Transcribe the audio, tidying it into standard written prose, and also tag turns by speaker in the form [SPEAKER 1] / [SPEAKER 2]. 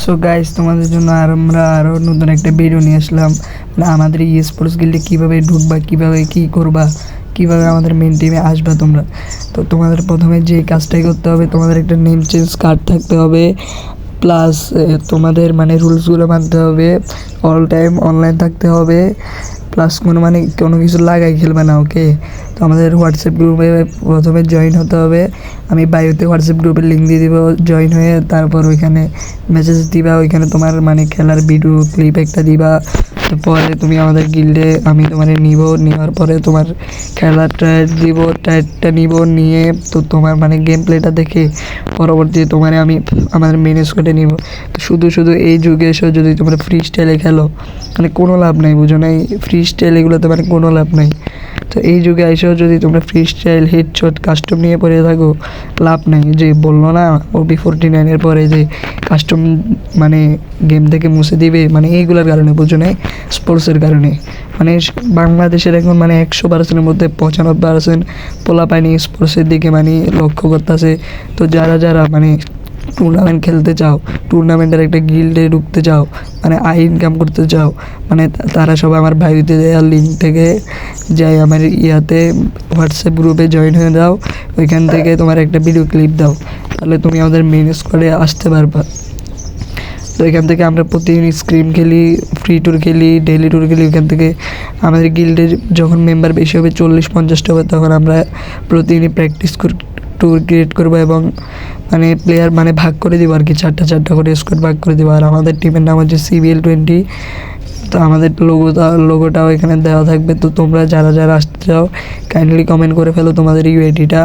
[SPEAKER 1] So guys, তোমাদের জন্য আমরা আরও নতুন একটা ভিডিও নিয়ে আসলাম। মানে আমাদের ই স্পোর্টস গিল্ডে কীভাবে ঢুকবা, কীভাবে কী করবা, কীভাবে আমাদের মেন টিমে আসবা তোমরা। তো তোমাদের প্রথমে যে কাজটাই করতে হবে, তোমাদের একটা নেম চেঞ্জ কার্ড থাকতে হবে, প্লাস তোমাদের মানে রুলসগুলো মানতে হবে, অল টাইম অনলাইন থাকতে হবে, প্লাস কোনো কিছু লাগাই খেলবে না। ওকে, তো আমাদের হোয়াটসঅ্যাপ গ্রুপে প্রথমে জয়েন হতে হবে। আমি বায়োতে হোয়াটসঅ্যাপ গ্রুপের লিঙ্ক দিয়ে দিব, জয়েন হয়ে তারপর ওইখানে মেসেজ দিবা, ওইখানে তোমার মানে খেলার ভিডিও ক্লিপ একটা দিবা। পরে তুমি আমাদের গিল্ডে আমি তোমার নেওয়ার পরে তোমার খেলার ট্রায়াল দিব, ট্রায়ালটা নিয়ে তো তোমার মানে গেম প্লেটা দেখে পরবর্তীতে তোমার আমি আমাদের মেন স্কোয়াডে নিব। শুধু এই যুগে এসে যদি তোমরা ফ্রি স্টাইলে খেলো মানে কোনো লাভ নাই, বুঝো নাই? ফ্রি স্টাইল এগুলোতে মানে কোনো লাভ নাই। তো এই যুগে এসেও যদি তোমরা ফ্রি স্টাইল হেডশট কাস্টম নিয়ে পড়ে থাকো, লাভ নাই। যে বললো না OB49 পরে যে কাস্টম মানে গেম থেকে মুছে দিবে, মানে এইগুলোর কারণে, বুঝো নাই? স্পোর্টসের কারণে। মানে বাংলাদেশের এখন মানে 100%-এর মধ্যে 95% পোলাপানি স্পোর্টসের দিকে মানে লক্ষ্য করতেছে। তো যারা মানে টুর্নামেন্ট খেলতে চাও, টুর্নামেন্টের একটা গিল্ডে ঢুকতে চাও, মানে ইনকাম করতে চাও, মানে তারা সব আমার ভাইতে দেওয়ার লিঙ্ক থেকে যাই আমার হোয়াটসঅ্যাপ গ্রুপে জয়েন হয়ে দাও। ওইখান থেকে তোমার একটা ভিডিও ক্লিপ দাও, তাহলে তুমি আমাদের মেন স্কোয়াডে আসতে পারবা। তো এখান থেকে আমরা প্রতিদিন স্ক্রিম খেলি, ফ্রি ট্যুর খেলি, ডেইলি ট্যুর খেলি। ওইখান থেকে আমাদের গিল্ডে যখন মেম্বার বেশি হবে 40-50টা হবে, তখন আমরা প্রতিদিনই প্র্যাকটিস ট্যুর ক্রিয়েট করবো এবং মানে প্লেয়ার মানে ভাগ করে দেবো আর কি, 4টা করে স্কোয়াড ভাগ করে দেবো। আর আমাদের টিমের নাম হচ্ছে CBL20। তো আমাদের লোগোটাও এখানে দেওয়া থাকবে। তো তোমরা যারা আসতে চাও কাইন্ডলি কমেন্ট করে ফেলো তোমাদের UID টা।